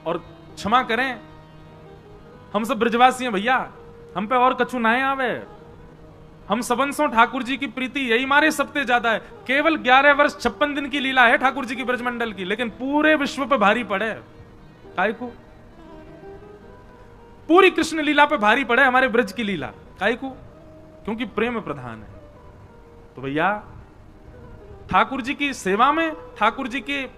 और क्षमा करें, हम सब ब्रजवासी हैं भैया, हम पे और कछु ना आवे। हम सबंसों ठाकुर जी की प्रीति यही मारे सबसे ज्यादा है। केवल 11 वर्ष 56 दिन की लीला है ठाकुर जी की ब्रजमंडल की, लेकिन पूरे विश्व पे भारी पड़े। काय को? पूरी कृष्ण लीला पे भारी पड़े हमारे ब्रज की लीला। काय को? क्योंकि प्रेम प्रधान है। तो भैया ठाकुर जी की सेवा में, ठाकुर जी की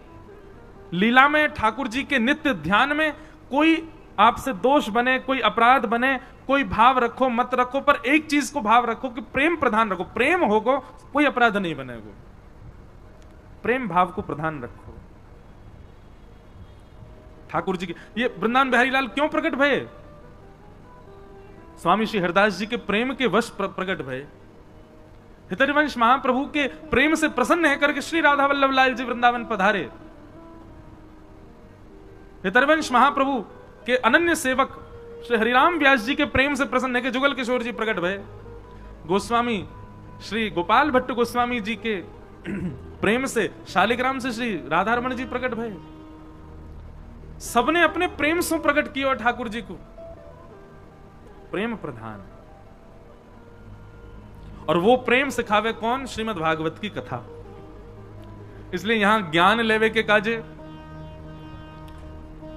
लीला में, ठाकुर जी के नित्य ध्यान में कोई आपसे दोष बने, कोई अपराध बने, कोई भाव रखो मत रखो, पर एक चीज को भाव रखो कि प्रेम प्रधान रखो। प्रेम होगो कोई अपराध नहीं बनेगा। प्रेम भाव को प्रधान रखो। ठाकुर जी की ये वृंदावन बिहारी लाल क्यों प्रकट भये? स्वामी श्री हरिदास जी के प्रेम के वश प्रकट भये। हितरिवंश महाप्रभु के प्रेम से प्रसन्न है करके श्री राधा वल्लभ लाल जी वृंदावन पधारे। हितरिवंश महाप्रभु के अनन्य सेवक श्री हरिराम व्यास जी के प्रेम से प्रसन्न है कि जुगल किशोर जी प्रकट भये। गोस्वामी श्री गोपाल भट्ट गोस्वामी जी के प्रेम से, शालिग्राम से श्री राधारमण जी प्रकट भये। सबने अपने प्रेम से प्रकट किया और ठाकुर जी को प्रेम प्रधान। और वो प्रेम सिखावे कौन? श्रीमद् भागवत की कथा। इसलिए यहां ज्ञान लेवे के काजे,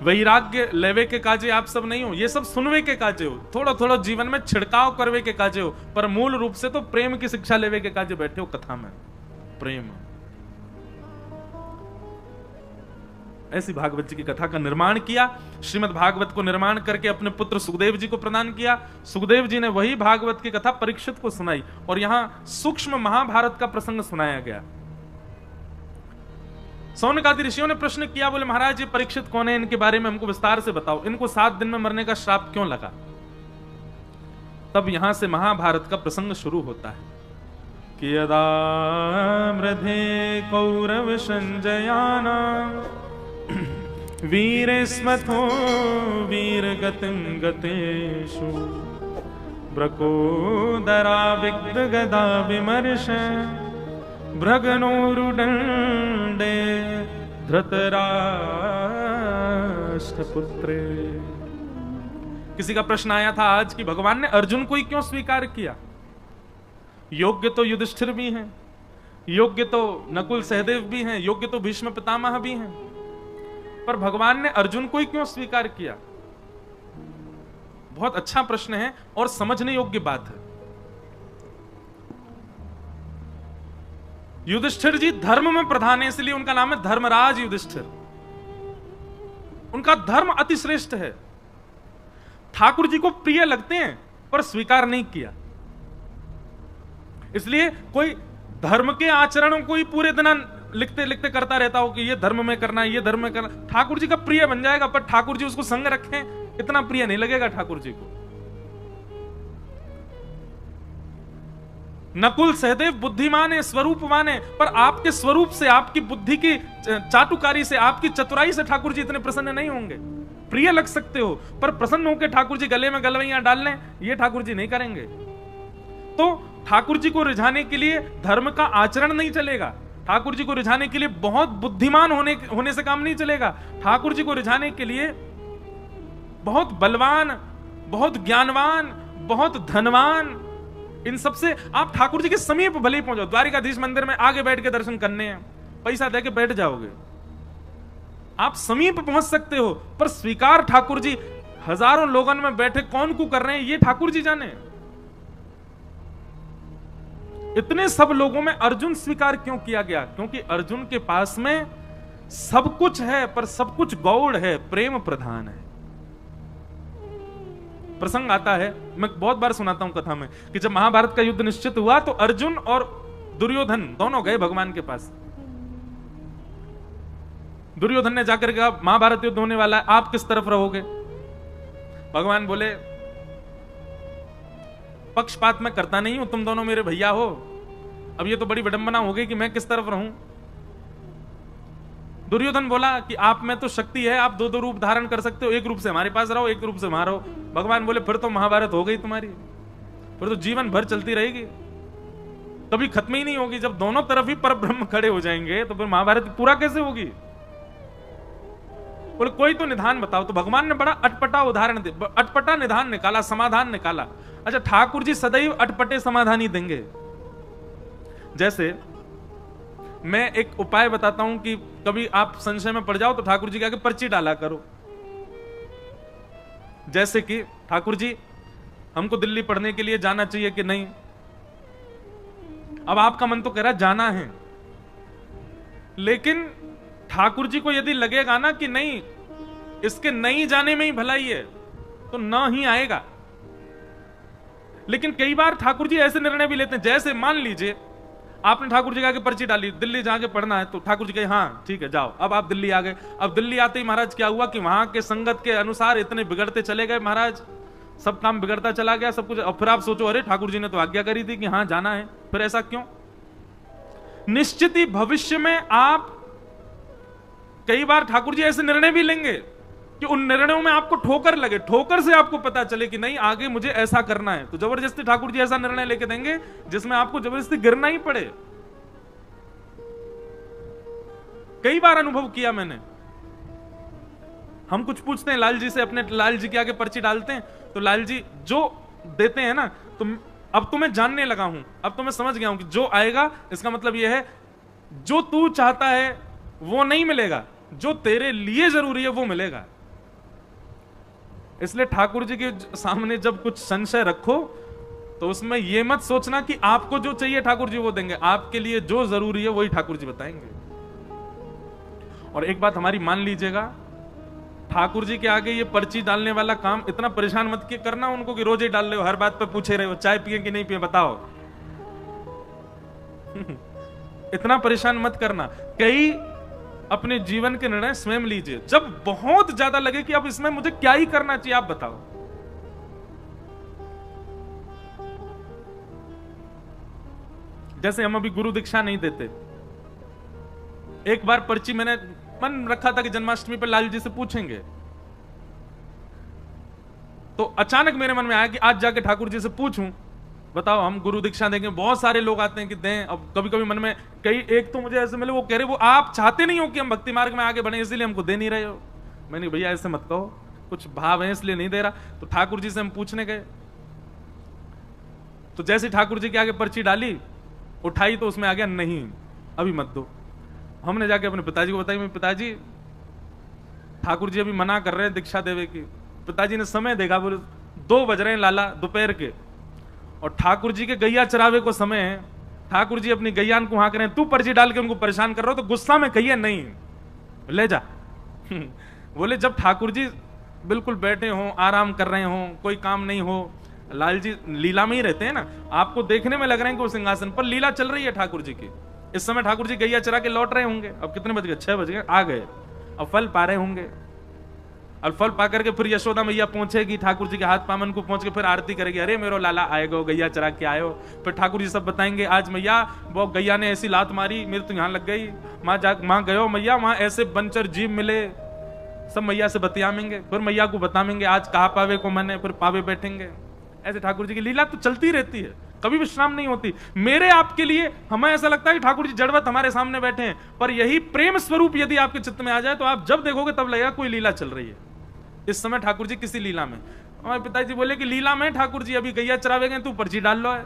वैराग्य लेवे के काजे आप सब नहीं हो, ये सब सुनवे के काजे हो, थोड़ा थोड़ा जीवन में छिड़काव करवे के काजे हो, पर मूल रूप से तो प्रेम की शिक्षा लेवे के काजे बैठे हो कथा में। प्रेम। ऐसी भागवत जी की कथा का निर्माण किया। श्रीमद् भागवत को निर्माण करके अपने पुत्र सुखदेव जी को प्रदान किया। सुखदेव जी ने वही भागवत की कथा परीक्षित को सुनाई और यहां सूक्ष्म महाभारत का प्रसंग सुनाया गया। सौनक आदि ऋषियों ने प्रश्न किया, बोले महाराज ये परीक्षित कौन है, इनके बारे में हमको विस्तार से बताओ, इनको 7 दिन में मरने का श्राप क्यों लगा? तब यहां से महाभारत का प्रसंग शुरू होता है कि यदा मृधे कौरव संजयाना वीर स्मथो वीर गतिम गतेषु ब्रकोदरा विग्ध गदा विमर्श भ्रगनोरुदंडे धृतराष्ट्रपुत्रे। किसी का प्रश्न आया था आज कि भगवान ने अर्जुन को ही क्यों स्वीकार किया? योग्य तो युधिष्ठिर भी हैं, योग्य तो नकुल सहदेव भी हैं, योग्य तो भीष्म पितामह भी हैं, पर भगवान ने अर्जुन को ही क्यों स्वीकार किया? बहुत अच्छा प्रश्न है और समझने योग्य बात है। युधिष्ठिर जी धर्म में प्रधान है, इसलिए उनका नाम है धर्मराज युधिष्ठिर। उनका धर्म अति श्रेष्ठ है। ठाकुर जी को प्रिय लगते हैं पर स्वीकार नहीं किया। इसलिए कोई धर्म के आचरणों को ही पूरे दिन लिखते लिखते करता रहता हो कि ये धर्म में करना है, ये धर्म में करना, ठाकुर जी का प्रिय बन जाएगा, पर ठाकुर जी उसको संग रखें इतना प्रिय नहीं लगेगा ठाकुर जी को। नकुल सहदेव बुद्धिमान है, स्वरूपवान है, पर आपके स्वरूप से, आपकी बुद्धि की चाटुकारी से, आपकी चतुराई से ठाकुर जी इतने प्रसन्न नहीं होंगे। प्रिय लग सकते हो पर प्रसन्न होकर ठाकुर जी गले में गलवैयां डाल लें, ये ठाकुर जी नहीं करेंगे। तो ठाकुर जी को रिझाने के लिए धर्म का आचरण नहीं चलेगा। ठाकुर जी को रिझाने के लिए बहुत बुद्धिमान होने से काम नहीं चलेगा। ठाकुर जी को रिझाने के लिए बहुत बलवान, बहुत ज्ञानवान, बहुत धनवान, इन सबसे आप ठाकुर जी के समीप भले ही पहुंचो। द्वारिकाधीश मंदिर में आगे बैठ के दर्शन करने हैं, पैसा देके बैठ जाओगे, आप समीप पहुंच सकते हो, पर स्वीकार ठाकुर जी हजारों लोगों में बैठे कौन को कर रहे हैं ये ठाकुर जी जाने। इतने सब लोगों में अर्जुन स्वीकार क्यों किया गया? क्योंकि अर्जुन के पास में सब कुछ है पर सब कुछ गौड़ है, प्रेम प्रधान है। प्रसंग आता है, मैं बहुत बार सुनाता हूं कथा में, कि जब महाभारत का युद्ध निश्चित हुआ तो अर्जुन और दुर्योधन दोनों गए भगवान के पास। दुर्योधन ने जाकर कहा महाभारत युद्ध होने वाला है, आप किस तरफ रहोगे? भगवान बोले पक्षपात मैं करता नहीं हूं, तुम दोनों मेरे भैया हो, अब ये तो बड़ी विडंबना हो गई कि मैं किस तरफ रहूं। दुर्योधन बोला कि आप में तो शक्ति है, आप दो दो रूप धारण कर सकते हो, एक रूप से हमारे पास रहो, एक रूप से वहां रहो। भगवान बोले फिर तो महाभारत हो गई तुम्हारी, फिर तो जीवन भर चलती रहेगी, कभी खत्म ही नहीं होगी। जब दोनों तरफ ही परब्रह्म खड़े हो जाएंगे तो फिर महाभारत पूरा कैसे होगी? बोले कोई तो निधान बताओ। तो भगवान ने बड़ा अटपटा उदाहरण दे, अटपटा निधान निकाला, समाधान निकाला। अच्छा, ठाकुर जी सदैव अटपटे समाधान ही देंगे। जैसे मैं एक उपाय बताता हूं कि कभी आप संशय में पड़ जाओ तो ठाकुर जी के आगे पर्ची डाला करो। जैसे कि ठाकुर जी हमको दिल्ली पढ़ने के लिए जाना चाहिए कि नहीं। अब आपका मन तो कह रहा है जाना है, लेकिन ठाकुर जी को यदि लगेगा ना कि नहीं, इसके नहीं जाने में ही भलाई है, तो ना ही आएगा। लेकिन कई बार ठाकुर जी ऐसे निर्णय भी लेते हैं, जैसे मान लीजिए आपने ठाकुर जी के आगे पर्ची डाली, दिल्ली जाके पढ़ना है, तो ठाकुर जी कहे हाँ ठीक है जाओ। अब आप दिल्ली आ गए। अब दिल्ली आते ही महाराज क्या हुआ कि वहां के संगत के अनुसार इतने बिगड़ते चले गए महाराज, सब काम बिगड़ता चला गया सब कुछ। अब फिर आप सोचो अरे ठाकुर जी ने तो आज्ञा करी थी कि हाँ जाना है, फिर ऐसा क्यों? निश्चित ही भविष्य में आप कई बार ठाकुर जी ऐसे निर्णय भी लेंगे कि उन निर्णयों में आपको ठोकर लगे, ठोकर से आपको पता चले कि नहीं आगे मुझे ऐसा करना है, तो जबरदस्ती ठाकुर जी ऐसा निर्णय लेके देंगे जिसमें आपको जबरदस्ती गिरना ही पड़े। कई बार अनुभव किया मैंने। हम कुछ पूछते हैं लाल जी से, अपने लाल जी के आगे पर्ची डालते हैं, तो लाल जी जो देते हैं ना, तो अब तो मैं जानने लगा हूं, अब तो मैं समझ गया हूं कि जो आएगा इसका मतलब यह है जो तू चाहता है वो नहीं मिलेगा, जो तेरे लिए जरूरी है वो मिलेगा। इसलिए ठाकुर जी के सामने जब कुछ संशय रखो तो उसमें यह मत सोचना कि आपको जो चाहिए ठाकुर जी वो देंगे, आपके लिए जो जरूरी है वही ठाकुर जी बताएंगे। और एक बात हमारी मान लीजिएगा, ठाकुर जी के आगे ये पर्ची डालने वाला काम इतना परेशान मत करना उनको कि रोज ही डाल रहे हो, हर बात पे पूछे रहे हो चाय पिए कि नहीं पिए बताओ। इतना परेशान मत करना। कई अपने जीवन के निर्णय स्वयं लीजिए, जब बहुत ज्यादा लगे कि अब इसमें मुझे क्या ही करना चाहिए आप बताओ। जैसे हम अभी गुरु दीक्षा नहीं देते, एक बार पर्ची मैंने मन रखा था कि जन्माष्टमी पर लाल जी से पूछेंगे, तो अचानक मेरे मन में आया कि आज जाके ठाकुर जी से पूछूं, बताओ हम गुरु दीक्षा देंगे। बहुत सारे लोग आते हैं कि दें। अब कभी कभी मन में कई एक तो मुझे ऐसे मिले, वो कह रहे वो आप चाहते नहीं हो कि हम भक्ति मार्ग में आगे बढ़े इसलिए हमको दे नहीं रहे हो। मैंने भैया ऐसे मत कहो, कुछ भाव है इसलिए नहीं दे रहा। तो ठाकुर जी से हम पूछने गए, तो जैसे ठाकुर जी के आगे पर्ची डाली उठाई तो उसमें आ गया नहीं अभी मत दो। हमने जाके अपने पिताजी को बताई, पिताजी ठाकुर जी अभी मना कर रहे हैं दीक्षा देवे की। पिताजी ने समय देखा, बोले 2 बज रहे हैं लाला दोपहर के, और ठाकुर जी के गैया चरावे को समय है, ठाकुर जी अपनी गैया को हाँक रहे हैं, तू पर्ची डाल के उनको परेशान कर रहा हो। तो गुस्सा में कहिए नहीं ले जा। बोले जब ठाकुर जी बिल्कुल बैठे हो, आराम कर रहे हो, कोई काम नहीं हो, लाल जी लीला में ही रहते हैं ना, आपको देखने में लग रहे हैं कि वो सिंहासन पर लीला चल रही है ठाकुर जी की। इस समय ठाकुर जी गैया चरा के लौट रहे होंगे, अब कितने बज गए 6 बज गए, आ गए, अब फल पा रहे होंगे। और फल पा करके फिर यशोदा मैया पहुंचेगी, ठाकुर जी के हाथ पामन को पहुंच के फिर आरती करेगी, अरे मेरो लाला आएगा गैया चरा के आयो। फिर ठाकुर जी सब बताएंगे आज मैया वो गैया ने ऐसी लात मारी मेरे तो यहाँ लग गई, माँ गयो मैया वहां ऐसे बनचर जीव मिले, सब मैया से बतियामेंगे, फिर मैया को बताएंगे आज कहा पावे को मैंने, फिर पावे बैठेंगे। ऐसे ठाकुर जी की लीला तो चलती रहती है, कभी विश्राम नहीं होती। मेरे आपके लिए हमें ऐसा लगता है कि ठाकुर जी जड़वत हमारे सामने बैठे हैं, पर यही प्रेम स्वरूप यदि आपके चित्त में आ जाए तो आप जब देखोगे तब लगेगा कोई लीला चल रही है। इस समय ठाकुर जी किसी लीला में, हमारे पिताजी बोले कि लीला में ठाकुर जी अभी गैया चरावे गए, तू पर्ची डाल लो है।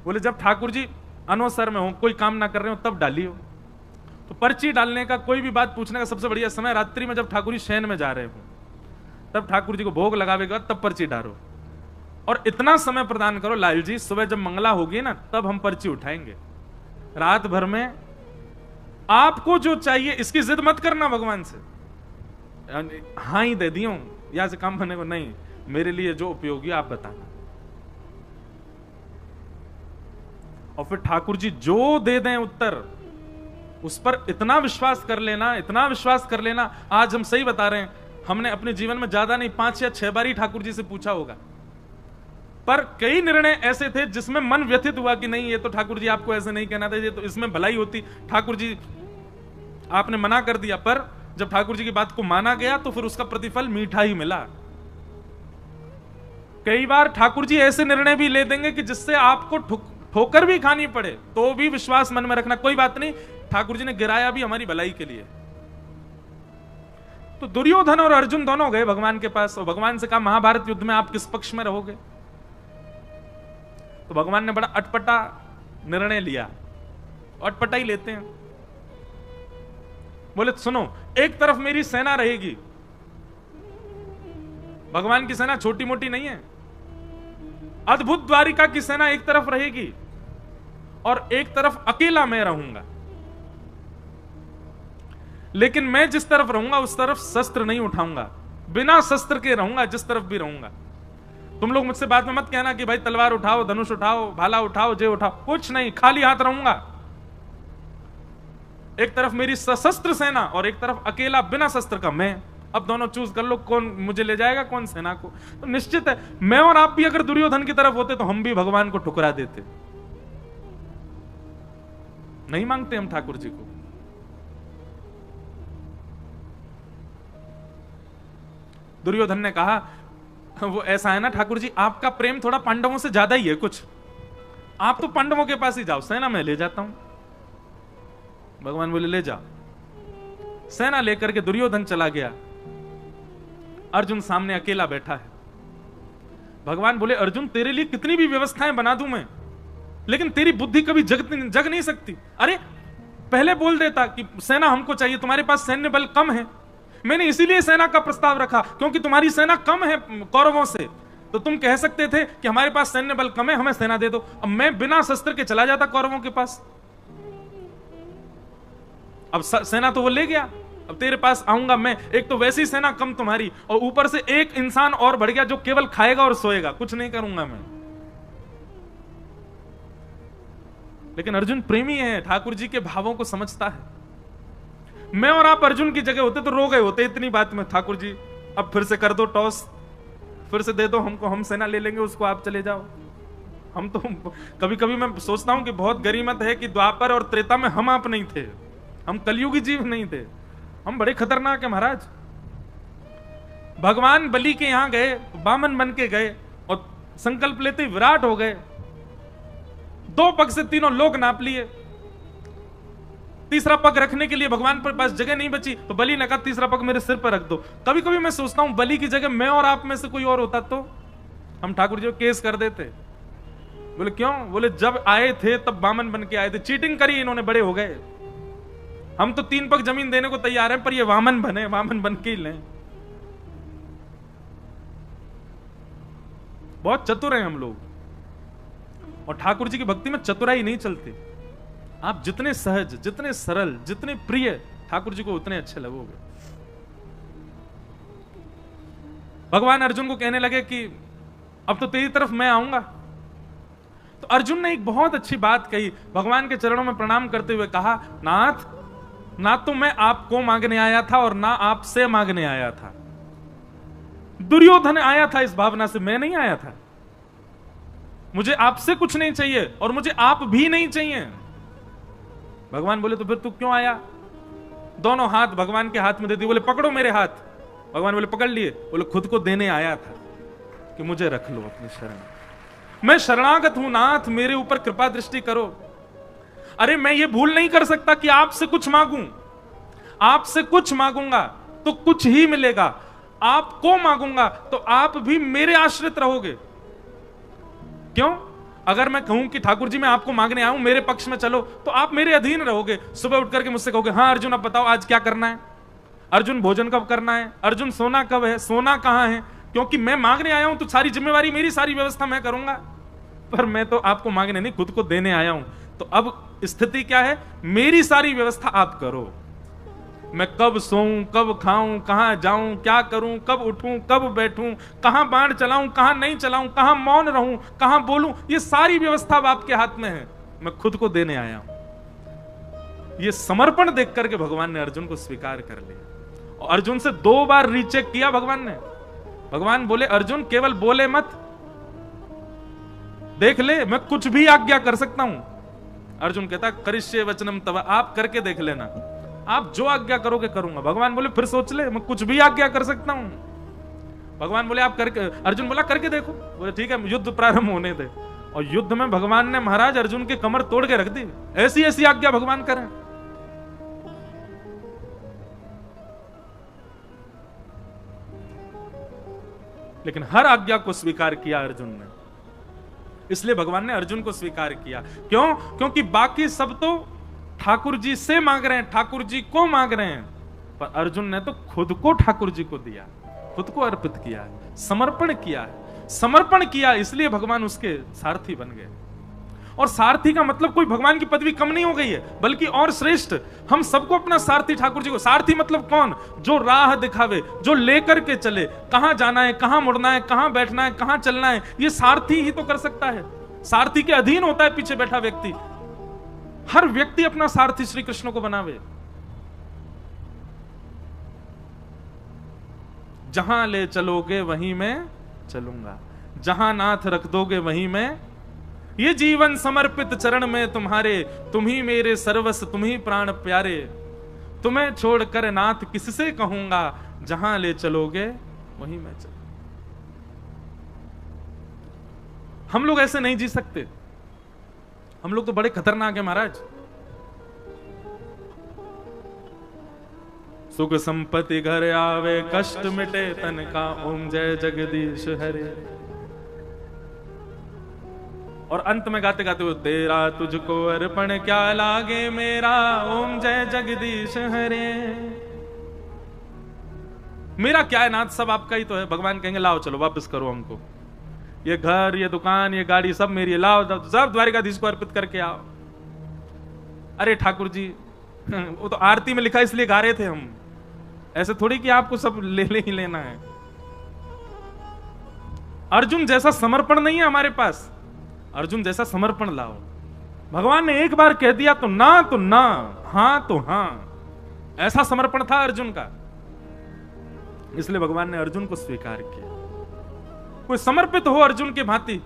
बोले जब ठाकुर जी अनवसर में हो, कोई काम ना कर रहे हो तब डाली हो। तो पर्ची डालने का, कोई भी बात पूछने का सबसे बढ़िया समय रात्रि में जब ठाकुर जी शयन में जा रहे हो, तब ठाकुर जी को भोग लगावेगा तब पर्ची डालो। और इतना समय प्रदान करो लाल जी, सुबह जब मंगला होगी ना तब हम पर्ची उठाएंगे। रात भर में आपको जो चाहिए इसकी जिद मत करना भगवान से, हाँ ही दे दियो यहां से काम करने को नहीं, मेरे लिए जो उपयोगी आप बताना। और फिर ठाकुर जी जो दे दें उत्तर उस पर इतना विश्वास कर लेना, इतना विश्वास कर लेना। आज हम सही बता रहे हैं, हमने अपने जीवन में ज्यादा नहीं 5 या 6 बार ही ठाकुर जी से पूछा होगा, पर कई निर्णय ऐसे थे जिसमें मन व्यथित हुआ कि नहीं ये तो ठाकुर जी आपको ऐसे नहीं कहना था, ये तो इसमें भलाई होती, ठाकुर जी आपने मना कर दिया। पर जब ठाकुर जी की बात को माना गया तो फिर उसका प्रतिफल मीठा ही मिला। कई बार ठाकुर जी ऐसे निर्णय भी ले देंगे कि जिससे आपको ठोकर भी खानी पड़े तो भी विश्वास मन में रखना, कोई बात नहीं ठाकुर जी ने गिराया भी हमारी भलाई के लिए। तो दुर्योधन और अर्जुन दोनों गए भगवान के पास और भगवान से कहा महाभारत युद्ध में आप किस पक्ष में रहोगे? तो भगवान ने बड़ा अटपटा निर्णय लिया, अटपटा ही लेते हैं। बोले सुनो, एक तरफ मेरी सेना रहेगी, भगवान की सेना छोटी मोटी नहीं है, अद्भुत द्वारिका की सेना एक तरफ रहेगी और एक तरफ अकेला मैं रहूंगा। लेकिन मैं जिस तरफ रहूंगा उस तरफ शस्त्र नहीं उठाऊंगा, बिना शस्त्र के रहूंगा जिस तरफ भी रहूंगा। तुम लोग मुझसे बाद में मत कहना कि भाई तलवार उठाओ, धनुष उठाओ, भाला उठाओ, जे उठाओ, कुछ नहीं, खाली हाथ रहूंगा। एक तरफ मेरी सशस्त्र सेना और एक तरफ अकेला बिना शस्त्र का मैं। अब दोनों चूज कर लो, कौन मुझे ले जाएगा, कौन सेना को। तो निश्चित है मैं और आप भी अगर दुर्योधन की तरफ होते तो हम भी भगवान को ठुकरा देते। नहीं मांगते हम ठाकुर जी को। दुर्योधन ने कहा वो ऐसा है ना ठाकुर जी, आपका प्रेम थोड़ा पांडवों से ज्यादा ही है कुछ, आप तो पांडवों के पास ही जाओ, सेना मैं ले जाता हूं। भगवान बोले ले जाओ। सेना लेकर के दुर्योधन चला गया, अर्जुन सामने अकेला बैठा है। भगवान बोले अर्जुन तेरे लिए कितनी भी व्यवस्थाएं बना दूं मैं, लेकिन तेरी बुद्धि कभी जग नहीं सकती। अरे पहले बोल देता कि सेना हमको चाहिए, तुम्हारे पास सैन्य बल कम है, मैंने इसीलिए सेना का प्रस्ताव रखा क्योंकि तुम्हारी सेना कम है कौरवों से, तो तुम कह सकते थे कि हमारे पास सैन्य बल कम है, हमें सेना दे दो। अब मैं बिना शस्त्र के चला जाता कौरवों के पास, अब सेना तो वो ले गया, अब तेरे पास आऊंगा मैं, एक तो वैसी सेना कम तुम्हारी और ऊपर से एक इंसान और बढ़ गया जो केवल खाएगा और सोएगा, कुछ नहीं करूंगा मैं। लेकिन अर्जुन प्रेमी है, ठाकुर जी के भावों को समझता है। मैं और आप अर्जुन की जगह होते तो रो गए होते इतनी बात में, ठाकुर जी अब फिर से कर दो टॉस, फिर से दे दो हमको, हम सेना ले लेंगे उसको, आप चले जाओ। हम तो कभी कभी मैं सोचता हूं कि बहुत गरीमत है कि द्वापर और त्रेता में हम आप नहीं थे, हम कलयुगी जीव नहीं थे, हम बड़े खतरनाक है महाराज। भगवान बलि के यहां गए, वामन बन के गए और संकल्प लेते विराट हो गए, 2 पग से तीनों लोग नाप लिए, तीसरा पग रखने के लिए भगवान पर पास जगह नहीं बची, तो बलि ने कहा तीसरा पग मेरे सिर पर रख दो। कभी कभी मैं सोचता हूं बलि की जगह मैं और आप में से कोई और होता तो हम ठाकुर जी को केस कर देते। बोले क्यों? बोले जब आए थे तब वामन बन के आए थे, चीटिंग करी इन्होंने, बड़े हो गए, हम तो 3 पग जमीन देने को तैयार हैं पर ये वामन बने, वामन बन के ही लें। बहुत चतुर हैं हम लोग, और ठाकुर जी की भक्ति में चतुराई नहीं चलती। आप जितने सहज, जितने सरल, जितने प्रिय ठाकुर जी को उतने अच्छे लगोगे। भगवान अर्जुन को कहने लगे कि अब तो तेरी तरफ मैं आऊंगा। तो अर्जुन ने एक बहुत अच्छी बात कही, भगवान के चरणों में प्रणाम करते हुए कहा नाथ, ना तो मैं आपको मांगने आया था और ना आपसे मांगने आया था, दुर्योधन आया था इस भावना से, मैं नहीं आया था। मुझे आपसे कुछ नहीं चाहिए और मुझे आप भी नहीं चाहिए। भगवान बोले तो फिर तू क्यों आया? दोनों हाथ भगवान के हाथ में दे दिए, बोले पकड़ो मेरे हाथ। भगवान बोले पकड़ लिए, बोले खुद को देने आया था कि मुझे रख लो अपनी शरण, मैं शरणागत हूं नाथ, मेरे ऊपर कृपा दृष्टि करो। अरे मैं ये भूल नहीं कर सकता कि आपसे कुछ मांगूं, आपसे कुछ मांगूंगा तो कुछ ही मिलेगा, आपको मांगूंगा तो आप भी मेरे आश्रित रहोगे। क्यों? अगर मैं कहूं कि ठाकुर जी मैं आपको मांगने आऊं, मेरे पक्ष में चलो, तो आप मेरे अधीन रहोगे। सुबह उठ करके मुझसे कहोगे हाँ अर्जुन अब बताओ आज क्या करना है, अर्जुन भोजन कब करना है, अर्जुन सोना कब है, सोना कहां है, क्योंकि मैं मांगने आया हूं तो सारी जिम्मेवारी मेरी, सारी व्यवस्था मैं करूंगा। पर मैं तो आपको मांगने नहीं, खुद को देने आया हूं। तो अब स्थिति क्या है, मेरी सारी व्यवस्था आप करो, मैं कब सोऊं, कब खाऊं, कहां जाऊं, क्या करूं, कब उठूं, कब बैठूं, कहां बाण चलाऊं, कहां नहीं चलाऊं, कहां मौन रहूं, कहां बोलूं, ये सारी व्यवस्था अब आपके हाथ में है, मैं खुद को देने आया हूं। ये समर्पण देख करके भगवान ने अर्जुन को स्वीकार कर लिया और अर्जुन से 2 बार रीचेक किया भगवान ने। भगवान बोले अर्जुन केवल बोले मत, देख ले मैं कुछ भी आज्ञा कर सकता हूं। अर्जुन कहता करिष्ये वचनम तव, आप करके देख लेना, आप जो आज्ञा करोगे करूंगा। भगवान बोले फिर सोच ले, मैं कुछ भी आज्ञा कर सकता हूं। भगवान बोले आप करके, अर्जुन बोला करके देखो। बोले ठीक है युद्ध प्रारंभ होने दे। और युद्ध में भगवान ने महाराज अर्जुन के कमर तोड़ के रख दी, ऐसी ऐसी आज्ञा भगवान करें। लेकिन हर आज्ञा को स्वीकार किया अर्जुन ने। इसलिए भगवान ने अर्जुन को स्वीकार किया। क्यों? क्योंकि बाकी सब तो ठाकुर जी से मांग रहे हैं, ठाकुर जी को मांग रहे हैं, पर अर्जुन ने तो खुद को ठाकुर जी को दिया, खुद को अर्पित किया है, समर्पण किया है। समर्पण किया इसलिए भगवान उसके सारथी बन गए। और सारथी का मतलब कोई भगवान की पदवी कम नहीं हो गई है, बल्कि और श्रेष्ठ। हम सबको अपना सारथी ठाकुर जी को। सारथी मतलब कौन? जो राह दिखावे, जो लेकर के चले, कहां जाना है, कहां मुड़ना है, कहां बैठना है, कहां चलना है, ये सारथी ही तो कर सकता है। सारथी के अधीन होता है पीछे बैठा व्यक्ति। हर व्यक्ति अपना सारथी श्री कृष्ण को बनावे। जहां ले चलोगे वहीं मैं चलूंगा, जहां नाथ रख दोगे वहीं मैं। ये जीवन समर्पित चरण में तुम्हारे, तुम ही मेरे सर्वस्व, तुम ही प्राण प्यारे। तुम्हें छोड़कर नाथ किससे कहूंगा, जहां ले चलोगे वहीं मैं चलूंगा। हम लोग ऐसे नहीं जी सकते। हम लोग तो बड़े खतरनाक है महाराज। सुख संपत्ति घर आवे, कष्ट मिटे तन का, ओम जय जगदीश हरे। और अंत में गाते गाते वो, तेरा तुझको अर्पण क्या लागे मेरा, ओम जय जगदीश हरे। मेरा क्या है नाथ, सब आपका ही तो है। भगवान कहेंगे लाओ चलो वापस करो हमको, ये घर, ये दुकान, ये गाड़ी सब मेरी है, लाओ सब द्वारिकाधीश को अर्पित करके आओ। अरे ठाकुर जी वो तो आरती में लिखा इसलिए गा रहे थे हम, ऐसे थोड़ी कि आपको सब ले ही लेना है। अर्जुन जैसा समर्पण नहीं है हमारे पास। अर्जुन जैसा समर्पण लाओ। भगवान ने एक बार कह दिया तो ना, हां तो हां, ऐसा समर्पण था अर्जुन का। इसलिए भगवान ने अर्जुन को स्वीकार किया। कोई समर्पित हो अर्जुन के भांति।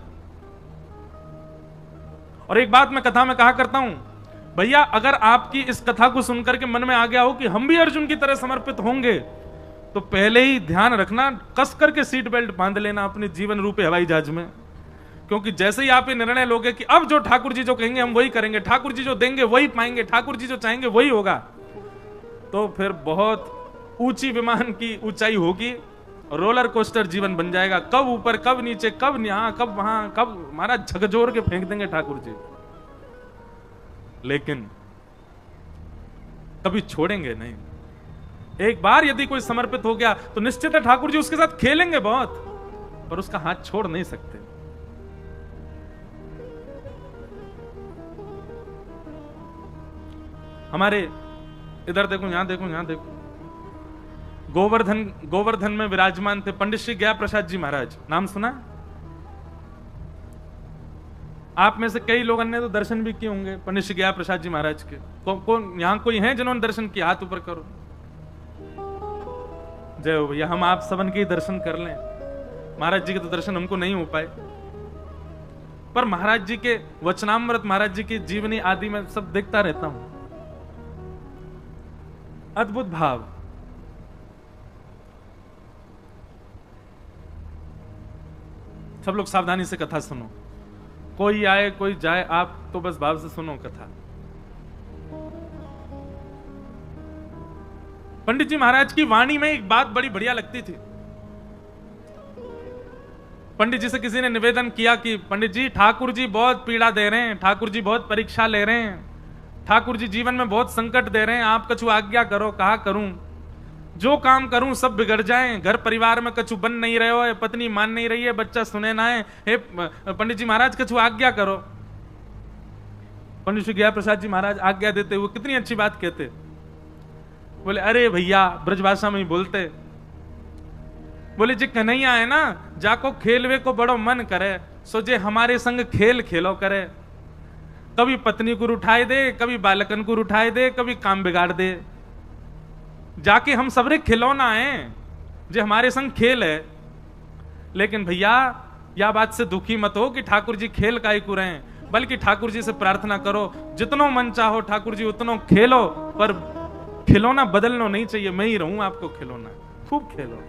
और एक बात मैं कथा में कहा करता हूं, भैया अगर आपकी इस कथा को सुनकर के मन में आ गया हो कि हम भी अर्जुन की तरह समर्पित होंगे, तो पहले ही ध्यान रखना, कस करके सीट बेल्ट बांध लेना अपने जीवन रूपी हवाई जहाज में। क्योंकि जैसे ही आप ये निर्णय लोगे कि अब जो ठाकुर जी जो कहेंगे हम वही करेंगे, ठाकुर जी जो देंगे वही पाएंगे, ठाकुर जी जो चाहेंगे वही होगा, तो फिर बहुत ऊंची विमान की ऊंचाई होगी, रोलर कोस्टर जीवन बन जाएगा। कब ऊपर, कब नीचे, कब यहां, कब वहां, कब हमारा झकझोर के फेंक देंगे ठाकुर जी। लेकिन कभी छोड़ेंगे नहीं। एक बार यदि कोई समर्पित हो गया तो निश्चित है ठाकुर जी उसके साथ खेलेंगे बहुत, पर उसका हाथ छोड़ नहीं सकते। हमारे इधर देखो, यहां देखो, यहां देखो, गोवर्धन में विराजमान थे पंडित श्री गया प्रसाद जी महाराज। नाम सुना? आप में से कई लोगों ने तो दर्शन भी किए होंगे पंडित श्री गया प्रसाद जी महाराज के। कौन यहां कोई है जिन्होंने दर्शन किया? हाथ ऊपर करो। जय हो भैया, हम आप सबन के ही दर्शन कर लें। महाराज जी के तो दर्शन हमको नहीं हो पाए, पर महाराज जी के वचनामृत, महाराज जी की जीवनी आदि में सब देखता रहता हूं। अद्भुत भाव। सब लोग सावधानी से कथा सुनो। कोई आए कोई जाए, आप तो बस भाव से सुनो कथा। पंडित जी महाराज की वाणी में एक बात बड़ी बढ़िया लगती थी। पंडित जी से किसी ने निवेदन किया कि पंडित जी ठाकुर जी बहुत पीड़ा दे रहे हैं, ठाकुर जी बहुत परीक्षा ले रहे हैं, ठाकुर जी जीवन में बहुत संकट दे रहे हैं, आप कछु आज्ञा करो। कहा करूं, जो काम करूं सब बिगड़ जाएं, घर परिवार में कछु बन नहीं रहे हो, पत्नी मान नहीं रही है, बच्चा सुने ना है, हे पंडित जी महाराज कछु आज्ञा करो। पंडित श्री गया प्रसाद जी महाराज आज्ञा देते हुए कितनी अच्छी बात कहते। बोले अरे भैया, ब्रजभाषा में ही बोलते, बोले जी कन्हैया है ना, जाको खेलवे को बड़ो मन करे, सो जे हमारे संग खेल खेलो करे। कभी पत्नी को उठाए दे, कभी बालकन को उठाए दे, कभी काम बिगाड़ दे। जाके हम सबरे खिलौना है, जो हमारे संग खेल है। लेकिन भैया या बात से दुखी मत हो कि ठाकुर जी खेल काहे को रहे, बल्कि ठाकुर जी से प्रार्थना करो जितनो मन चाहो ठाकुर जी उतनो खेलो, पर खिलौना बदलना नहीं चाहिए। मैं ही रहूं आपको खिलौना, खूब खेलो।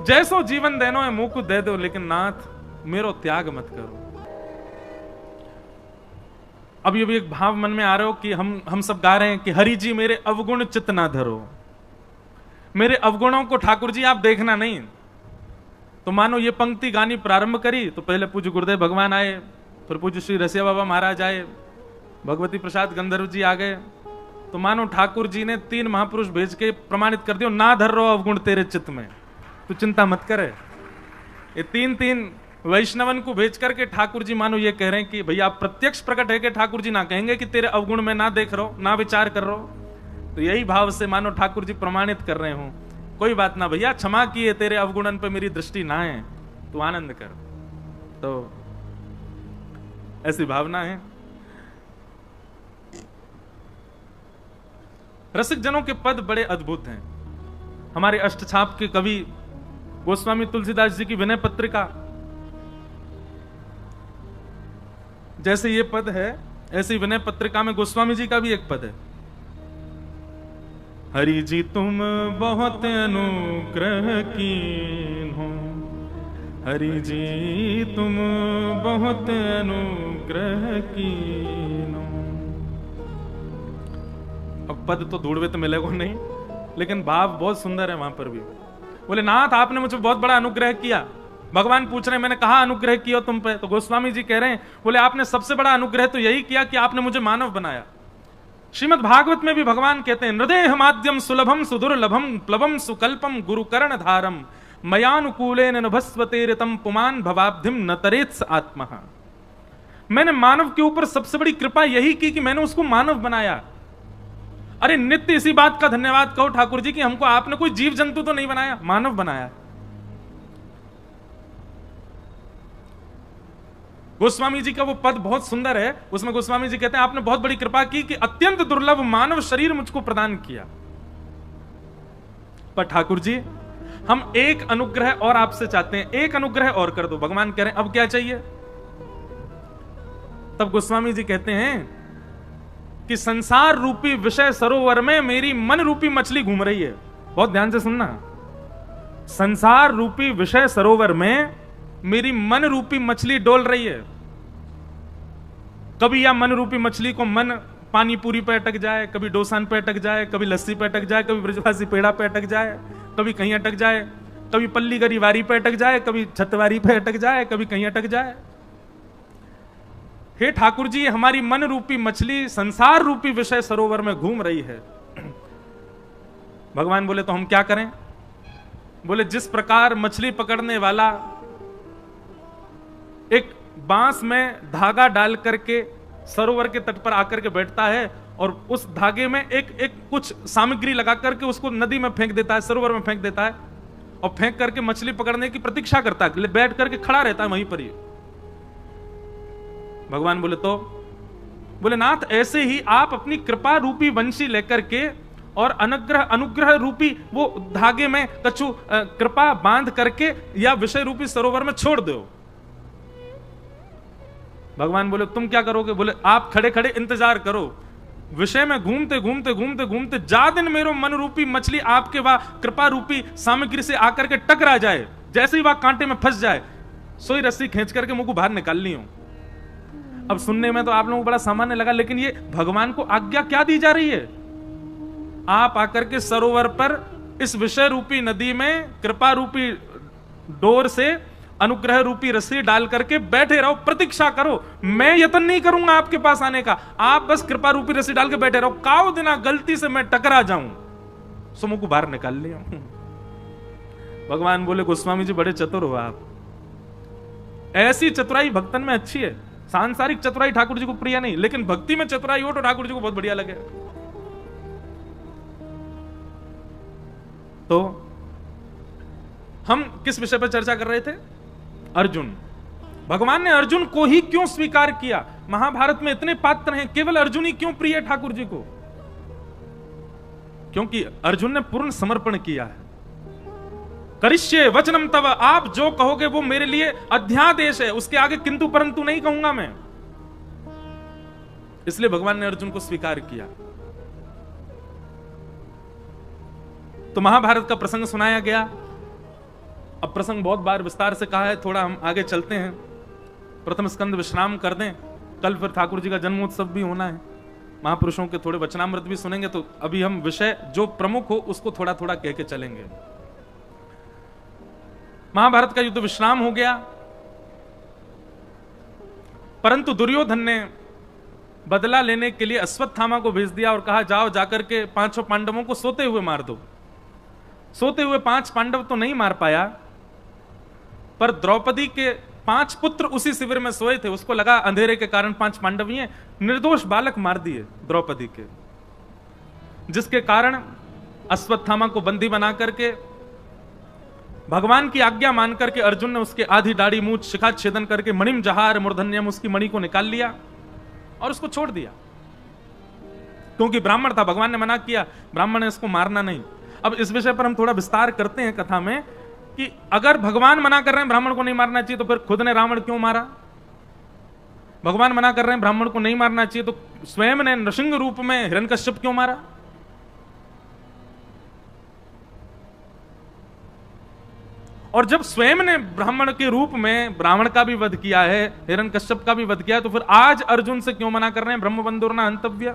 जैसो जीवन देनो है मुंह को दे दो, लेकिन नाथ मेरो त्याग मत करो। अब ये भी एक भाव मन में आ रहे हो कि हम सब गा रहे हैं कि हरि जी मेरे अवगुण चित्त ना धरो। मेरे अवगुणों को ठाकुर जी आप देखना नहीं। तो मानो ये पंक्ति गानी प्रारंभ करी तो पहले पूज्य गुरुदेव भगवान आए, फिर पूज्य श्री रसिया बाबा महाराज आए, भगवती प्रसाद गंधर्व जी आ गए। तो मानो ठाकुर जी ने 3 महापुरुष भेज के प्रमाणित कर दिया, ना धर रो अवगुण तेरे चित्त में, तू चिंता मत करे। ये 3 वैष्णवन को भेज करके ठाकुर जी मानो ये कह रहे हैं कि भैया आप प्रत्यक्ष प्रकट है कि ठाकुर जी ना कहेंगे कि तेरे अवगुण में ना देख रहो, ना विचार कर रहो। तो यही भाव से मानो ठाकुर जी प्रमाणित कर रहे हो, कोई बात ना भैया, क्षमा किए, तेरे अवगुणन पे मेरी दृष्टि ना है, तू आनंद कर। तो ऐसी भावना है। रसिक जनों के पद बड़े अद्भुत हैं। हमारे अष्टछाप के कवि गोस्वामी तुलसीदास जी की विनय पत्रिका, जैसे ये पद है ऐसी विनय पत्रिका में गोस्वामी जी का भी एक पद है। हरि जी तुम बहुत अनुग्रह कीन हो, हरि जी तुम बहुत अनुग्रह कीन हो। अब पद तो ढूंढवे तो मिलेगा नहीं, लेकिन भाव बहुत सुंदर है वहां पर भी। बोले नाथ आपने मुझे बहुत बड़ा अनुग्रह किया। भगवान पूछ रहे हैं मैंने कहा अनुग्रह किया तुम पे? तो गोस्वामी जी कह रहे हैं बोले आपने सबसे बड़ा अनुग्रह तो यही किया कि आपने मुझे मानव बनाया। श्रीमद् भागवत में भी भगवान कहते हैं नृदेह माध्यम सुलभम सुदुर्लभम प्लवम सुकल्पम गुरुकर्ण धारम मयानुकूलेन नभस्वतेरितम पुमान भवाब्धिम न तरेत्स आत्मा। मैंने मानव के ऊपर सबसे बड़ी कृपा यही की कि मैंने उसको मानव बनाया। अरे नित्य इसी बात का धन्यवाद कहो ठाकुर जी कि हमको आपने कोई जीव जंतु तो नहीं बनाया, मानव बनाया। गोस्वामी जी का वो पद बहुत सुंदर है, उसमें गोस्वामी जी कहते हैं आपने बहुत बड़ी कृपा की कि अत्यंत दुर्लभ मानव शरीर मुझको प्रदान किया। पर ठाकुर जी हम एक अनुग्रह और आपसे चाहते हैं, एक अनुग्रह और कर दो। भगवान कह रहे हैं अब क्या चाहिए? तब गोस्वामी जी कहते हैं कि संसार रूपी विषय सरोवर में मेरी मन रूपी मछली घूम रही है। बहुत ध्यान से सुनना, संसार रूपी विषय सरोवर में मेरी मन रूपी मछली डोल रही है। कभी या मन रूपी मछली को मन पानी पूरी पे अटक जाए, कभी डोसान पे अटक जाए, कभी लस्सी पे अटक जाए, कभी ब्रजवासी पेड़ा पे अटक जाए, कभी कहीं अटक जाए, कभी पल्ली गरी वारी पे अटक जाए, कभी छतवारी पे अटक जाए, कभी कहीं अटक जाए। हे ठाकुर जी हमारी मन रूपी मछली संसार रूपी विषय सरोवर में घूम रही है। भगवान बोले तो हम क्या करें? बोले जिस प्रकार मछली पकड़ने वाला एक बांस में धागा डाल करके सरोवर के तट पर आकर के बैठता है और उस धागे में एक कुछ सामग्री लगा करके उसको नदी में फेंक देता है, सरोवर में फेंक देता है और फेंक करके मछली पकड़ने की प्रतीक्षा करता है, बैठ करके खड़ा रहता है वहीं पर ही। भगवान बोले तो बोले नाथ ऐसे ही आप अपनी कृपा रूपी वंशी लेकर के और अनुग्रह रूपी वो धागे में कछु कृपा बांध करके या विषय रूपी सरोवर में छोड़ दो। भगवान बोले तुम क्या करोगे? बोले आप खड़े खड़े इंतजार करो, विषय में घूमते घूमते घूमते घूमते जा दिन मेरो मन रूपी मछली आपके वह कृपा रूपी सामग्री से आकर के टकरा जाए, जैसे ही वह कांटे में फंस जाए सोई रस्सी खींच करके मुझको बाहर निकालनी हो। अब सुनने में तो आप लोगों को बड़ा सामान्य लगा, लेकिन ये भगवान को आज्ञा क्या दी जा रही है? आप आकर के सरोवर पर इस विषय रूपी नदी में कृपा रूपी डोर से अनुग्रह रूपी रस्सी डाल करके बैठे रहो, प्रतीक्षा करो। मैं यत्न नहीं करूंगा आपके पास आने का, आप बस कृपा रूपी रस्सी डाल के बैठे रहो। काओ दिना गलती से मैं टकरा जाऊं सो मुझको बाहर निकाल लिया। भगवान बोले गोस्वामी जी बड़े चतुर हो आप, ऐसी चतुराई भक्तन में अच्छी है। सांसारिक चतुराई ठाकुर जी को प्रिय नहीं, लेकिन भक्ति में चतुराई हो तो ठाकुर जी को बहुत बढ़िया लगे। तो हम किस विषय पर चर्चा कर रहे थे? अर्जुन। भगवान ने अर्जुन को ही क्यों स्वीकार किया? महाभारत में इतने पात्र हैं, केवल अर्जुन ही क्यों प्रिय है ठाकुर जी को? क्योंकि अर्जुन ने पूर्ण समर्पण किया है। करिष्ये वचनम तव, आप जो कहोगे वो मेरे लिए अध्यादेश है, उसके आगे किंतु परंतु नहीं कहूंगा मैं। इसलिए भगवान ने अर्जुन को स्वीकार किया। तो महाभारत का प्रसंग सुनाया गया। अब प्रसंग बहुत बार विस्तार से कहा है, थोड़ा हम आगे चलते हैं। प्रथम स्कंद विश्राम कर दें, कल फिर ठाकुर जी का जन्मोत्सव भी होना है। महापुरुषों के थोड़े वचनामृत भी सुनेंगे, तो अभी हम विषय जो प्रमुख हो उसको थोड़ा थोड़ा कह के चलेंगे। महाभारत का युद्ध विश्राम हो गया, परंतु दुर्योधन ने बदला लेने के लिए अश्वत्थामा को भेज दिया और कहा जाओ जाकर के 5 पांडवों को सोते हुए मार दो। सोते हुए 5 पांडव तो नहीं मार पाया, पर द्रौपदी के 5 पुत्र उसी शिविर में सोए थे, उसको लगा अंधेरे के कारण 5 पांडव ही हैं, निर्दोष बालक मार दिए द्रौपदी के, जिसके कारण अश्वत्थामा को बंदी बना करके भगवान की आज्ञा मान करके अर्जुन ने उसके आधी दाढ़ी मूछ शिखा छेदन करके मणिम जहार मूर्धन्यम उसकी मणि को निकाल लिया और उसको छोड़ दिया, क्योंकि ब्राह्मण था, भगवान ने मना किया, ब्राह्मण ने इसको मारना नहीं। अब इस विषय पर हम थोड़ा विस्तार करते हैं कथा में कि अगर भगवान मना कर रहे हैं ब्राह्मण को नहीं मारना चाहिए, तो फिर खुद ने रावण क्यों मारा? भगवान मना कर रहे हैं ब्राह्मण को नहीं मारना चाहिए, तो स्वयं ने नृसिंह रूप में हिरण्यकश्यप क्यों मारा? और जब स्वयं ने ब्राह्मण के रूप में ब्राह्मण का भी वध किया है, हिरण्यकश्यप का भी वध किया है, तो फिर आज अर्जुन से क्यों मना कर रहे हैं ब्रह्मबंधुर्ना हंतव्य?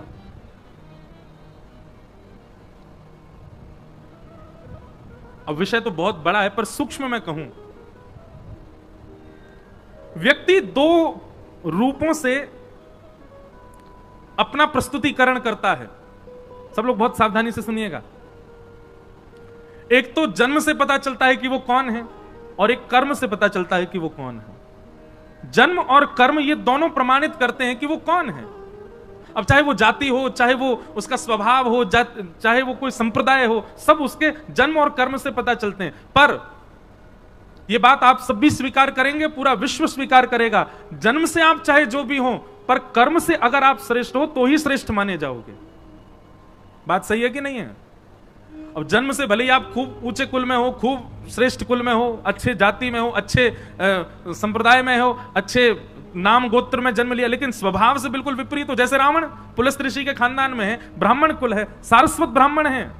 अब विषय तो बहुत बड़ा है, पर सूक्ष्म में कहूं, व्यक्ति 2 रूपों से अपना प्रस्तुतिकरण करता है। सब लोग बहुत सावधानी से सुनिएगा। एक तो जन्म से पता चलता है कि वो कौन है, और एक कर्म से पता चलता है कि वो कौन है। जन्म और कर्म ये दोनों प्रमाणित करते हैं कि वो कौन है। अब चाहे वो जाति हो, चाहे वो उसका स्वभाव हो, चाहे वो कोई संप्रदाय हो, सब उसके जन्म और कर्म से पता चलते हैं। पर ये बात आप सब भी स्वीकार करेंगे, पूरा विश्व स्वीकार करेगा, जन्म से आप चाहे जो भी हो, पर कर्म से अगर आप श्रेष्ठ हो तो ही श्रेष्ठ माने जाओगे। बात सही है कि नहीं है? अब जन्म से भले ही आप खूब ऊंचे कुल में हो, खूब श्रेष्ठ कुल में हो, अच्छे जाति में हो, अच्छे संप्रदाय में हो, अच्छे नाम गोत्र में जन्म लिया, लेकिन स्वभाव से बिल्कुल विपरीत हो। जैसे रावण पुलस्त्य ऋषि के खानदान में है, ब्राह्मण कुल है, सारस्वत ब्राह्मण है,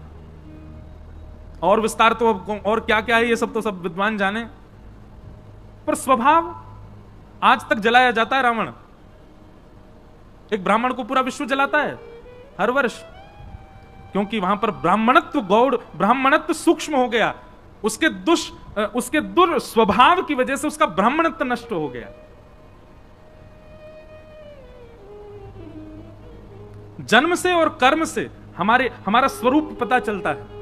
और विस्तार तो और क्या क्या है ये सब तो सब विद्वान जाने, पर स्वभाव आज तक जलाया जाता है। रावण एक ब्राह्मण को पूरा विश्व जलाता है हर वर्ष, क्योंकि वहां पर ब्राह्मणत्व गौड़, ब्राह्मणत्व सूक्ष्म हो गया, उसके दुर्स्वभाव की वजह से उसका ब्राह्मणत्व नष्ट हो गया। जन्म से और कर्म से हमारा स्वरूप पता चलता है।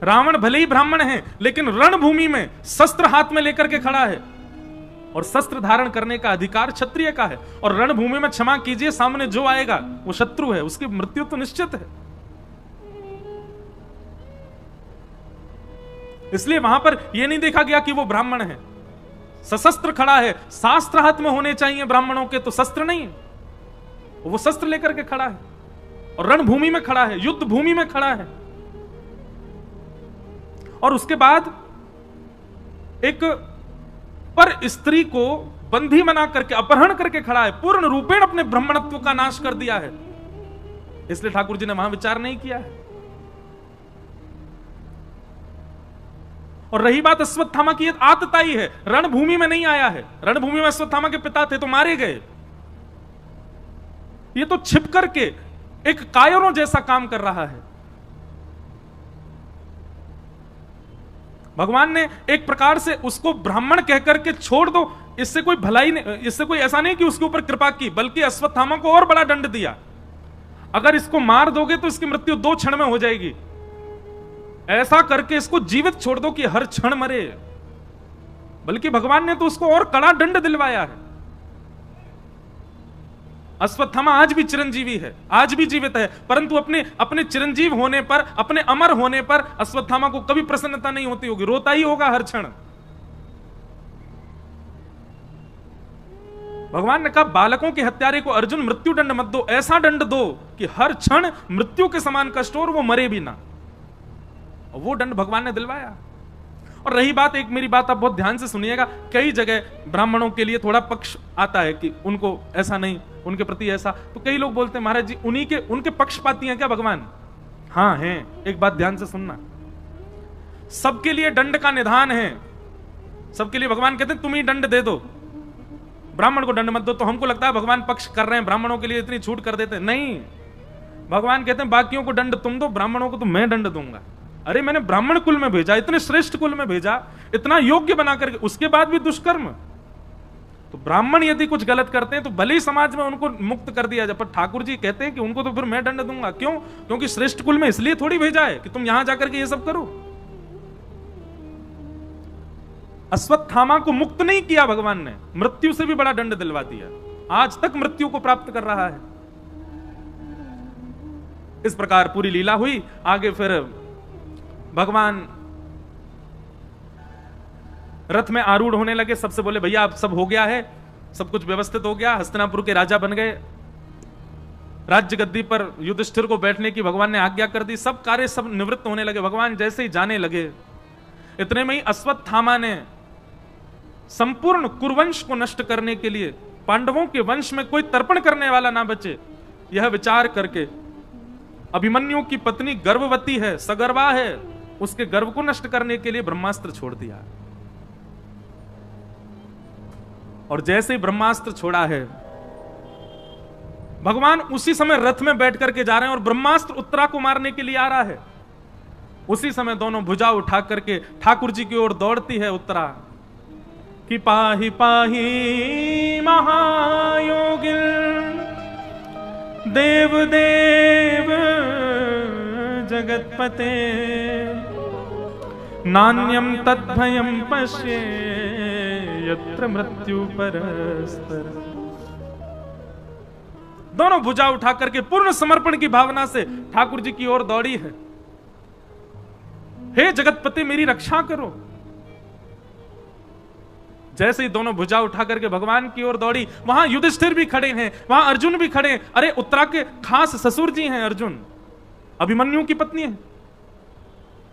रावण भले ही ब्राह्मण है, लेकिन रणभूमि में शस्त्र हाथ में लेकर के खड़ा है, और शस्त्र धारण करने का अधिकार क्षत्रिय का है। और रणभूमि में क्षमा कीजिए, सामने जो आएगा वो शत्रु है, उसकी मृत्यु तो निश्चित है। इसलिए वहां पर यह नहीं देखा गया कि वो ब्राह्मण है, सशस्त्र खड़ा है। शास्त्र हाथ में होने चाहिए ब्राह्मणों के, तो शस्त्र नहीं, वो शस्त्र लेकर के खड़ा है और रणभूमि में खड़ा है, युद्ध भूमि में खड़ा है। और उसके बाद एक पर स्त्री को बंधी बना करके अपहरण करके खड़ा है, पूर्ण रूपेण अपने ब्राह्मणत्व का नाश कर दिया है। इसलिए ठाकुर जी ने वहां विचार नहीं किया है। और रही बात अश्वत्थामा की, आतताई है, रणभूमि में नहीं आया है। रणभूमि में अश्वत्थामा के पिता थे तो मारे गए, ये तो छिप करके एक कायरों जैसा काम कर रहा है। भगवान ने एक प्रकार से उसको ब्राह्मण कहकर के छोड़ दो, इससे कोई भलाई नहीं, इससे कोई ऐसा नहीं कि उसके ऊपर कृपा की, बल्कि अश्वत्थामा को और बड़ा दंड दिया। अगर इसको मार दोगे तो इसकी मृत्यु 2 क्षण में हो जाएगी, ऐसा करके इसको जीवित छोड़ दो कि हर क्षण मरे। बल्कि भगवान ने तो उसको और कड़ा दंड दिलवाया है। अश्वत्थामा आज भी चिरंजीवी है, आज भी जीवित है, परंतु अपने चिरंजीव होने पर, अपने अमर होने पर अश्वत्थामा को कभी प्रसन्नता नहीं होती होगी, रोता ही होगा हर क्षण। भगवान ने कहा बालकों के हत्यारे को अर्जुन मृत्यु दंड मत दो, ऐसा दंड दो कि हर क्षण मृत्यु के समान कष्ट हो और वो मरे भी ना। और वो दंड भगवान ने दिलवाया। और रही बात, एक मेरी बात आप बहुत ध्यान से सुनिएगा, कई जगह ब्राह्मणों के लिए थोड़ा पक्ष आता है कि उनको ऐसा नहीं, उनके प्रति ऐसा, तो कई लोग बोलते हैं महाराज जी उनके पक्षपाती हैं क्या भगवान? हाँ हैं। एक बात ध्यान से सुनना, सबके लिए दंड का निधान है, सबके लिए भगवान कहते हैं तुम ही दंड दे दो। ब्राह्मण को दंड मत दो, तो हमको लगता है भगवान पक्ष कर रहे हैं, ब्राह्मणों के लिए इतनी छूट कर देते हैं। नहीं, भगवान कहते हैं बाकियों को दंड तुम दो, ब्राह्मणों को तो मैं दंड दूंगा। अरे मैंने ब्राह्मण कुल में भेजा, इतने श्रेष्ठ कुल में भेजा, इतना योग्य बना करके, उसके बाद भी दुष्कर्म। तो ब्राह्मण यदि कुछ गलत करते हैं तो भले ही समाज में उनको मुक्त कर दिया जाए, पर ठाकुर जी कहते हैं कि उनको तो फिर मैं दंड दूंगा। क्यों? क्योंकि श्रेष्ठ कुल में इसलिए थोड़ी भेजा है कि तुम यहां जाकर के ये सब करो। अश्वत्थामा को मुक्त नहीं किया भगवान ने, मृत्यु से भी बड़ा दंड दिलवा दिया, आज तक मृत्यु को प्राप्त कर रहा है। इस प्रकार पूरी लीला हुई। आगे फिर भगवान रथ में आरूढ़ होने लगे, सबसे बोले भैया अब सब हो गया है, सब कुछ व्यवस्थित हो गया, हस्तिनापुर के राजा बन गए, राज्य गद्दी पर युधिष्ठिर को बैठने की भगवान ने आज्ञा कर दी, सब कार्य सब निवृत्त होने लगे। भगवान जैसे ही जाने लगे, इतने में ही अश्वत्थामा ने संपूर्ण कुरुवंश को नष्ट करने के लिए, पांडवों के वंश में कोई तर्पण करने वाला ना बचे, यह विचार करके अभिमन्यु की पत्नी गर्भवती है, सगर्भा है, उसके गर्भ को नष्ट करने के लिए ब्रह्मास्त्र छोड़ दिया। और जैसे ही ब्रह्मास्त्र छोड़ा है, भगवान उसी समय रथ में बैठ करके जा रहे हैं और ब्रह्मास्त्र उत्तरा को मारने के लिए आ रहा है। उसी समय दोनों भुजा उठा करके ठाकुर जी की ओर दौड़ती है उत्तरा कि पाहि पाहि महायोगिन देव देव जगतपते नान्यम तद्भयम पश्ये यत्र मृत्यु परस्पर। दोनों भुजा उठा करके पूर्ण समर्पण की भावना से ठाकुर जी की ओर दौड़ी है। हे जगतपति मेरी रक्षा करो। जैसे ही दोनों भुजा उठा करके भगवान की ओर दौड़ी, वहां युधिष्ठिर भी खड़े हैं, वहां अर्जुन भी खड़े हैं। अरे उत्तरा के खास ससुर जी हैं अर्जुन, अभिमन्यु की पत्नी है,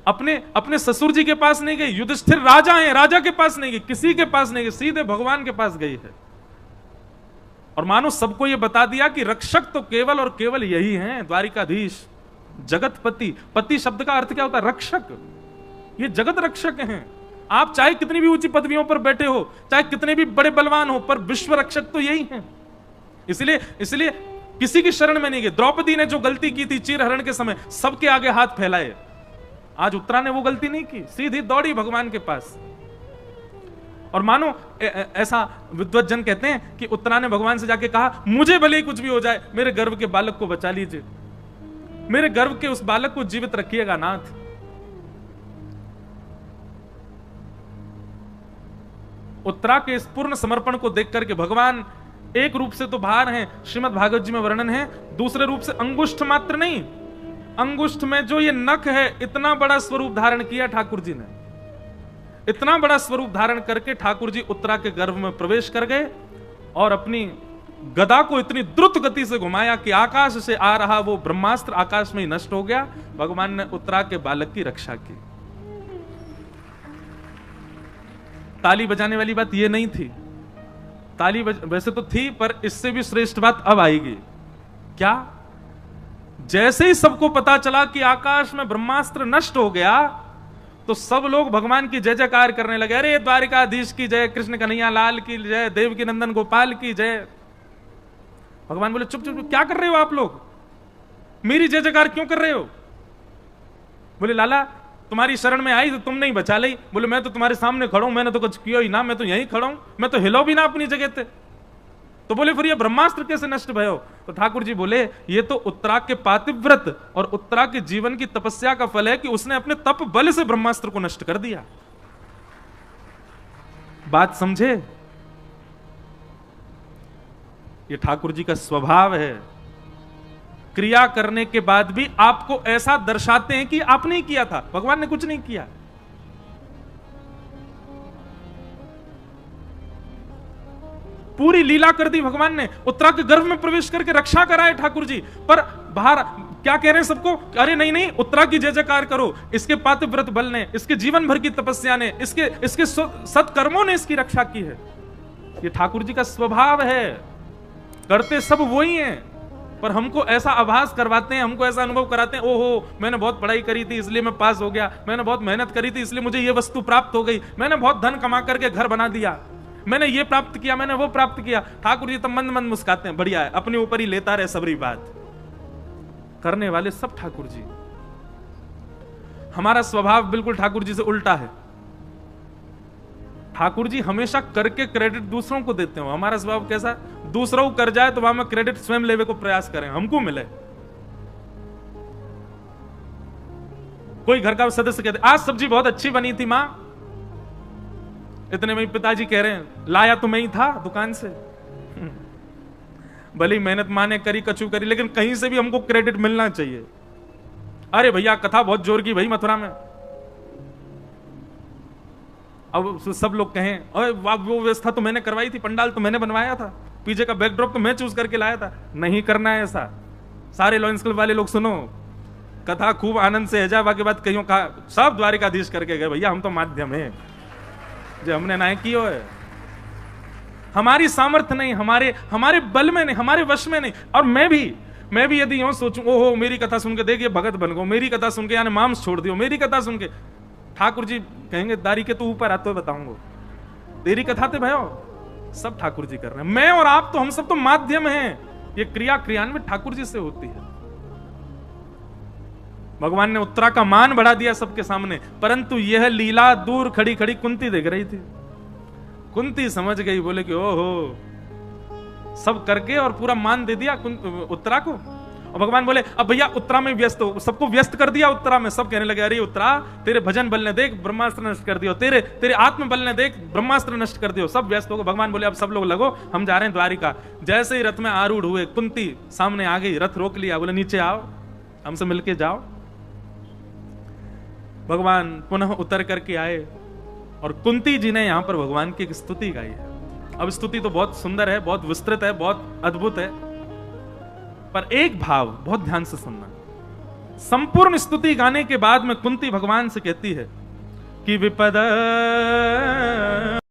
अपने ससुर जी के पास नहीं गई। युधिष्ठिर राजा हैं, राजा के पास नहीं गई, किसी के पास नहीं गई, सीधे भगवान के पास गई है। और मानो सबको यह बता दिया कि रक्षक तो केवल और केवल यही हैं, द्वारिकाधीश जगतपति। पति शब्द का अर्थ क्या होता है? रक्षक। ये जगत रक्षक हैं। आप चाहे कितनी भी ऊंची पदवियों पर बैठे हो, चाहे कितने भी बड़े बलवान हो, पर विश्व रक्षक तो यही हैं। इसलिए किसी की शरण में नहीं गए। द्रौपदी ने जो गलती की थी चीरहरण के समय, सबके आगे हाथ फैलाए, आज उत्तरा ने वो गलती नहीं की, सीधी दौड़ी भगवान के पास। और मानो ऐसा विद्वज्जन कहते हैं कि उत्तरा ने भगवान से जाके कहा, मुझे भले ही कुछ भी हो जाए, मेरे गर्भ के बालक को बचा लीजिए, मेरे गर्भ के उस बालक को जीवित रखिएगा नाथ। उत्तरा के इस पूर्ण समर्पण को देख करके भगवान एक रूप से तो बाहर हैं, श्रीमद् भागवत जी में वर्णन है, दूसरे रूप से अंगुष्ठ मात्र नहीं, अंगुष्ठ में जो ये नख है, इतना बड़ा स्वरूप धारण किया ठाकुर जी ने। इतना बड़ा स्वरूप धारण करके ठाकुर जी उत्तरा के गर्भ में प्रवेश कर गए और अपनी गदा को इतनी द्रुत गति से घुमाया कि आकाश से आ रहा वो ब्रह्मास्त्र आकाश में ही नष्ट हो गया। भगवान ने उत्तरा के बालक की रक्षा की। ताली बजाने वाली बात ये नहीं थी, ताली वैसे तो थी, पर इससे भी श्रेष्ठ बात अब आएगी। क्या? जैसे ही सबको पता चला कि आकाश में ब्रह्मास्त्र नष्ट हो गया, तो सब लोग भगवान की जय जयकार करने लगे। अरे द्वारिकाधीश की जय, कृष्ण कन्हैया लाल की जय, देवकी नंदन गोपाल की जय। भगवान बोले चुप चुप, क्या कर रहे हो आप लोग? मेरी जय जयकार क्यों कर रहे हो? बोले लाला तुम्हारी शरण में आई तो तुम नहीं बचा ली। बोले मैं तो तुम्हारे सामने खड़ा हूं, मैंने तो कुछ किया ही ना, मैं तो यहीं खड़ा हूं, मैं तो हिलो भी ना अपनी जगह थे। तो बोले फिर ये ब्रह्मास्त्र कैसे नष्ट भयो? तो ठाकुर जी बोले ये तो उत्तरा के पातिव्रत और उत्तरा के जीवन की तपस्या का फल है कि उसने अपने तप बल से ब्रह्मास्त्र को नष्ट कर दिया। बात समझे? ये ठाकुर जी का स्वभाव है। क्रिया करने के बाद भी आपको ऐसा दर्शाते हैं कि आप नहीं किया था, भगवान ने कुछ नहीं किया। पूरी लीला कर दी भगवान ने, उत्तरा के गर्भ में प्रवेश करके रक्षा कराए ठाकुर जी। पर बाहर क्या कह रहे हैं सबको? अरे नहीं नहीं, उत्तरा की जय जयकार करो, इसके पातिव्रत बल ने, इसके जीवन भर की तपस्या ने, इसके सत्कर्मों ने इसकी रक्षा की है। ये ठाकुर जी का स्वभाव है। करते सब वो ही हैं, पर हमको ऐसा आभास करवाते हैं, हमको ऐसा अनुभव कराते हैं, ओहो मैंने बहुत पढ़ाई करी थी इसलिए मैं पास हो गया, मैंने बहुत मेहनत करी थी इसलिए मुझे ये वस्तु प्राप्त हो गई, मैंने बहुत धन कमा करके घर बना दिया, मैंने ये प्राप्त किया, मैंने वो प्राप्त किया। ठाकुर जी तो मंद मंद मुस्काते हैं, बढ़िया है, अपने ऊपर ही लेता रहे सबरी बात। करने वाले सब ठाकुर जी। हमारा स्वभाव बिल्कुल ठाकुर जी से उल्टा है। ठाकुर जी हमेशा करके क्रेडिट दूसरों को देते हो। हमारा स्वभाव कैसा, दूसरों को कर जाए तो वहां में क्रेडिट स्वयं लेवे को प्रयास करें, हमको मिले। कोई घर का सदस्य कहते आज सब्जी बहुत अच्छी बनी थी मां, इतने में पिताजी कह रहे हैं लाया तो मैं ही था दुकान से। भली मेहनत मां ने करी, कछु करी, लेकिन कहीं से भी हमको क्रेडिट मिलना चाहिए। अरे भैया कथा बहुत जोर की भाई मथुरा में। अब सब लोग कहें अरे वो व्यवस्था तो मैंने करवाई थी, पंडाल तो मैंने बनवाया था, पीछे का बैकड्रॉप तो मैं चूज करके लाया था। नहीं करना है ऐसा। सारे लॉयंस क्लब वाले लोग सुनो, कथा खूब आनंद से हैजा, बाकी बात कहीं कहा सब द्वारिकाधीश करके गए, भैया हम तो माध्यम है जो हमने ना कियो है। हमारी सामर्थ्य नहीं, हमारे बल में नहीं, हमारे वश में नहीं। और मैं भी यदि यूं सोचूं ओहो मेरी कथा सुन के देखिए भगत बन गो, मेरी कथा सुन के यानी मांस छोड़ दियो, मेरी कथा सुन के, ठाकुर जी कहेंगे दारी के तो ऊपर आते हुए बताऊंगा, तेरी कथा थे भयो सब ठाकुर जी कर रहे हैं। मैं और आप तो, हम सब तो माध्यम हैं। ये क्रिया क्रियान्वित ठाकुर जी से होती है। भगवान ने उत्तरा का मान बढ़ा दिया सबके सामने, परंतु यह लीला दूर खड़ी खड़ी कुंती देख रही थी। कुंती समझ गई, बोले कि ओहो सब करके और पूरा मान दे दिया उत्तरा को। और भगवान बोले अब भैया उत्तरा में व्यस्त हो, सबको व्यस्त कर दिया उत्तरा में। सब कहने लगे अरे उत्तरा तेरे भजन बल ने देख ब्रह्मास्त्र नष्ट कर दियो, तेरे आत्म बल ने देख ब्रह्मास्त्र नष्ट कर दियो, सब व्यस्त हो गए। भगवान बोले अब सब लोग लगो, हम जा रहे हैं द्वारिका। जैसे ही रथ में आरूढ़ हुए, कुंती सामने आ गई, रथ रोक लिया, बोले नीचे आओ हमसे मिलके जाओ। भगवान पुनः उतर करके आए और कुंती जी ने यहां पर भगवान की एक स्तुति गाई है। अब स्तुति तो बहुत सुंदर है, बहुत विस्तृत है, बहुत अद्भुत है, पर एक भाव बहुत ध्यान से सुनना। संपूर्ण स्तुति गाने के बाद में कुंती भगवान से कहती है कि विपद